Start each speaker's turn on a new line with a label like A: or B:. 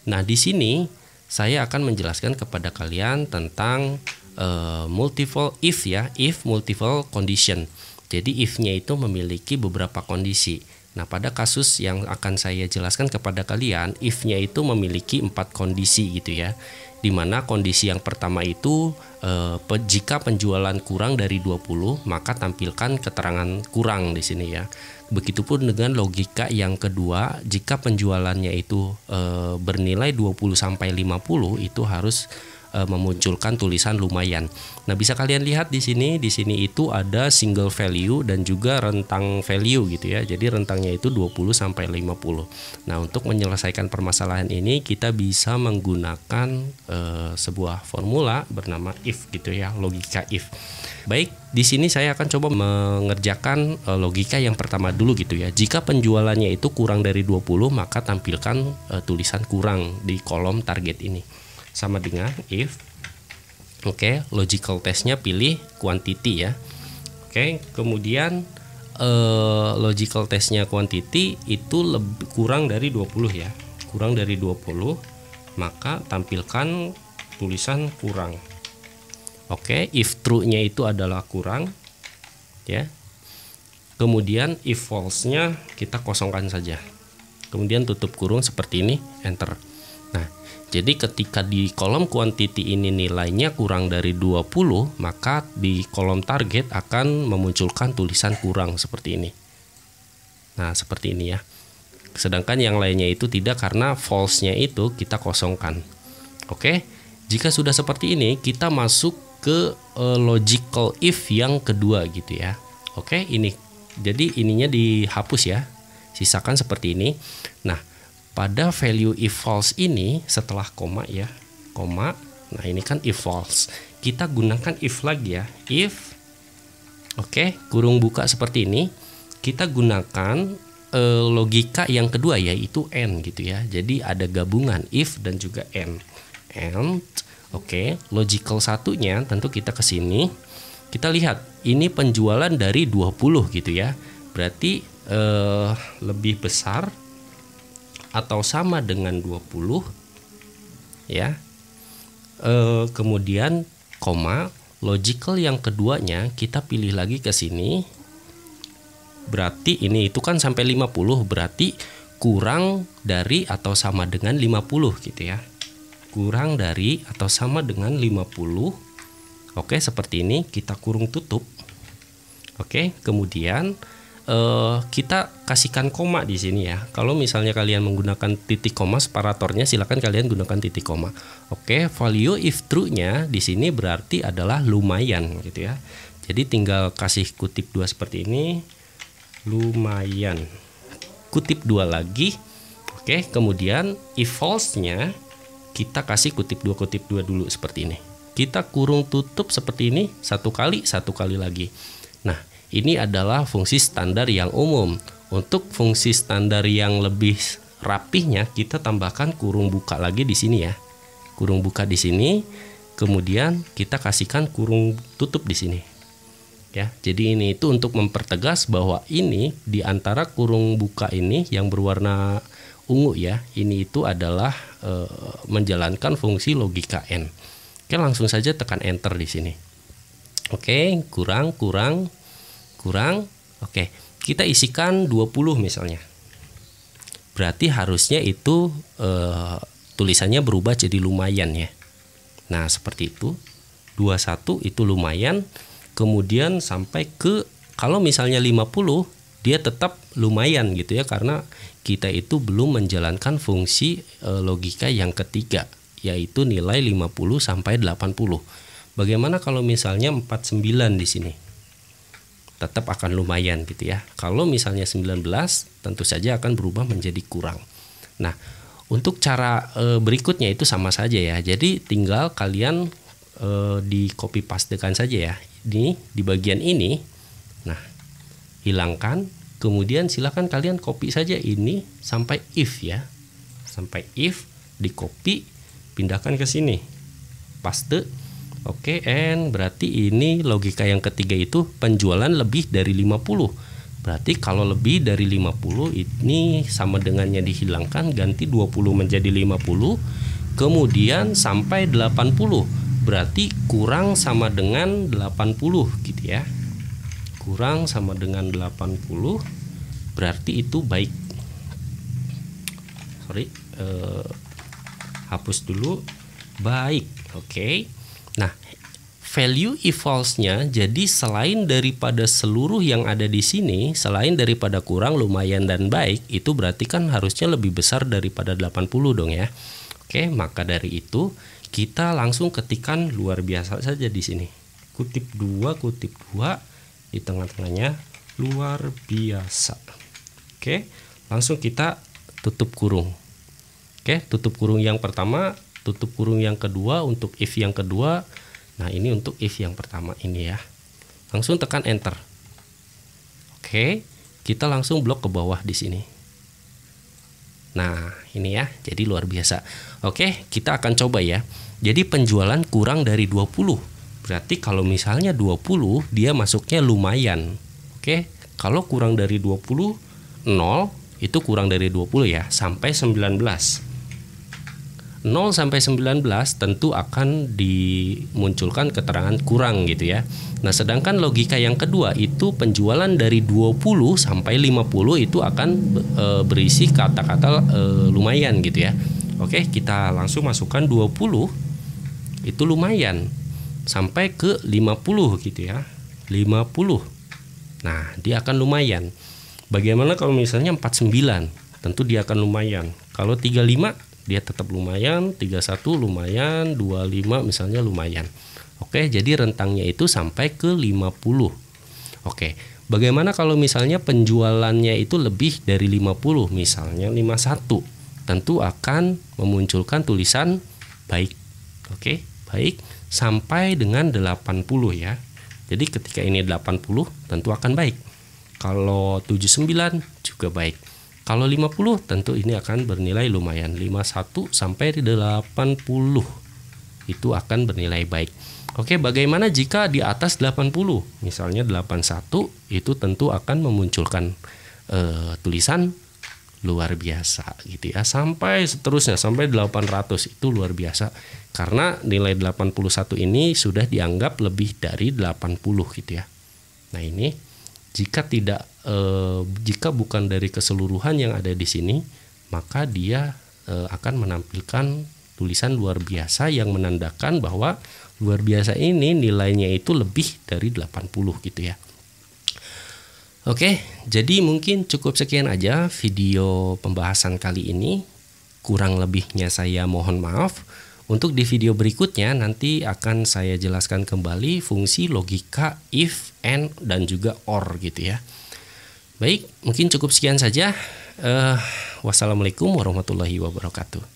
A: Nah, di sini saya akan menjelaskan kepada kalian tentang multiple if ya, if multiple condition. Jadi if-nya itu memiliki beberapa kondisi. Nah, pada kasus yang akan saya jelaskan kepada kalian, if-nya itu memiliki 4 kondisi gitu ya. Dimana kondisi yang pertama itu jika penjualan kurang dari 20, maka tampilkan keterangan kurang di sini ya. Begitupun dengan logika yang kedua, jika penjualannya itu bernilai 20 sampai 50, itu harus memunculkan tulisan lumayan. Nah, bisa kalian lihat di sini itu ada single value dan juga rentang value gitu ya. Jadi rentangnya itu 20 sampai 50. Nah, untuk menyelesaikan permasalahan ini kita bisa menggunakan sebuah formula bernama if gitu ya, logika if. Baik, di sini saya akan coba mengerjakan logika yang pertama dulu gitu ya. Jika penjualannya itu kurang dari 20, maka tampilkan tulisan kurang di kolom target ini. Sama dengan if. Oke, logical testnya pilih quantity ya. Oke, kemudian logical testnya quantity itu kurang dari 20 ya. Kurang dari 20, maka tampilkan tulisan kurang. Oke, if true-nya itu adalah kurang ya. Kemudian if false-nya kita kosongkan saja. Kemudian tutup kurung seperti ini, enter. Nah, jadi ketika di kolom quantity ini nilainya kurang dari 20, maka di kolom target akan memunculkan tulisan kurang seperti ini. Nah, seperti ini ya. Sedangkan yang lainnya itu tidak, karena false-nya itu kita kosongkan. Oke, jika sudah seperti ini, kita masuk ke logical if yang kedua gitu ya. Oke, ini. Jadi ininya dihapus ya. Sisakan seperti ini. Nah, pada value if false ini setelah koma ya, koma. Nah, ini kan if false. Kita gunakan if lagi ya. If oke, kurung buka seperti ini. Kita gunakan logika yang kedua yaitu and gitu ya. Jadi ada gabungan if dan juga and. And oke, logical satunya tentu kita ke sini. Kita lihat ini penjualan dari 20 gitu ya. Berarti lebih besar atau sama dengan 20 ya. Kemudian koma, logical yang keduanya kita pilih lagi ke sini. Berarti ini itu kan sampai 50, berarti kurang dari atau sama dengan 50 gitu ya. Kurang dari atau sama dengan 50. Oke, seperti ini kita kurung tutup. Oke, kemudian kita kasihkan koma di sini ya. Kalau misalnya kalian menggunakan titik koma separatornya, silakan kalian gunakan titik koma. Oke, value if true-nya di sini berarti adalah lumayan gitu ya. Jadi tinggal kasih kutip 2 seperti ini. Lumayan. Kutip 2 lagi. Oke, kemudian if false-nya kita kasih kutip 2 dulu seperti ini. Kita kurung tutup seperti ini, satu kali lagi. Nah, ini adalah fungsi standar yang umum. Untuk fungsi standar yang lebih rapihnya, kita tambahkan kurung buka lagi di sini ya. Kurung buka di sini, kemudian kita kasihkan kurung tutup di sini. Ya, jadi ini itu untuk mempertegas bahwa ini di antara kurung buka ini yang berwarna ungu ya, ini itu adalah menjalankan fungsi logika and. Oke, langsung saja tekan enter di sini. Oke, kurang. Oke, kita isikan 20 misalnya. Berarti harusnya itu tulisannya berubah jadi lumayan ya. Nah, seperti itu. 21 itu lumayan. Kemudian sampai ke, kalau misalnya 50, dia tetap lumayan gitu ya, karena kita itu belum menjalankan fungsi logika yang ketiga, yaitu nilai 50 sampai 80. Bagaimana kalau misalnya 49 di sini? Tetap akan lumayan gitu ya. Kalau misalnya 19, tentu saja akan berubah menjadi kurang. Nah, untuk cara berikutnya itu sama saja ya. Jadi tinggal kalian di copy pastekan saja ya. Ini di bagian ini. Nah, hilangkan. Kemudian silakan kalian copy saja ini sampai if ya. Sampai if, di copy, pindahkan ke sini. Paste. Oke, and berarti ini logika yang ketiga itu penjualan lebih dari 50. Berarti kalau lebih dari 50 ini sama dengannya dihilangkan, ganti 20 menjadi 50, kemudian sampai 80. Berarti kurang sama dengan 80 gitu ya. Kurang sama dengan 80 berarti itu baik. Sorry, hapus dulu. Baik, oke. Nah, value if false-nya, jadi selain daripada seluruh yang ada di sini, selain daripada kurang, lumayan, dan baik, itu berarti kan harusnya lebih besar daripada 80 dong ya. Oke, maka dari itu kita langsung ketikkan luar biasa saja di sini. Kutip 2, di tengah-tengahnya luar biasa. Oke, langsung kita tutup kurung. Oke, tutup kurung yang pertama, tutup kurung yang kedua untuk if yang kedua. Nah, ini untuk if yang pertama ini ya. Langsung tekan enter. Oke, kita langsung blok ke bawah di sini. Nah, ini ya, jadi luar biasa. Oke, kita akan coba ya. Jadi penjualan kurang dari 20. Berarti kalau misalnya 20, dia masuknya lumayan. Oke, kalau kurang dari 20, 0, itu kurang dari 20 ya, sampai 19. 0 sampai 19 tentu akan dimunculkan keterangan kurang gitu ya. Nah, sedangkan logika yang kedua itu penjualan dari 20 sampai 50 itu akan berisi kata-kata lumayan gitu ya. Oke, kita langsung masukkan 20 itu lumayan sampai ke 50 gitu ya. 50. Nah, dia akan lumayan. Bagaimana kalau misalnya 49? Tentu dia akan lumayan. Kalau 35 dia tetap lumayan, 31 lumayan, 25 misalnya lumayan. Oke, jadi rentangnya itu sampai ke 50. Oke, bagaimana kalau misalnya penjualannya itu lebih dari 50, misalnya 51? Tentu akan memunculkan tulisan baik. Oke, baik sampai dengan 80 ya. Jadi ketika ini 80 tentu akan baik. Kalau 79 juga baik. Kalau 50 tentu ini akan bernilai lumayan. 51 sampai 80 itu akan bernilai baik. Oke, bagaimana jika di atas 80? Misalnya 81 itu tentu akan memunculkan tulisan luar biasa gitu ya. Sampai seterusnya sampai 800 itu luar biasa. Karena nilai 81 ini sudah dianggap lebih dari 80 gitu ya. Nah, ini jika bukan dari keseluruhan yang ada di sini, maka dia akan menampilkan tulisan luar biasa yang menandakan bahwa luar biasa ini nilainya itu lebih dari 80 gitu ya. Oke, jadi mungkin cukup sekian aja video pembahasan kali ini. Kurang lebihnya saya mohon maaf. Untuk di video berikutnya nanti akan saya jelaskan kembali fungsi logika if, and, dan juga or gitu ya. Baik, mungkin cukup sekian saja. Wassalamualaikum warahmatullahi wabarakatuh.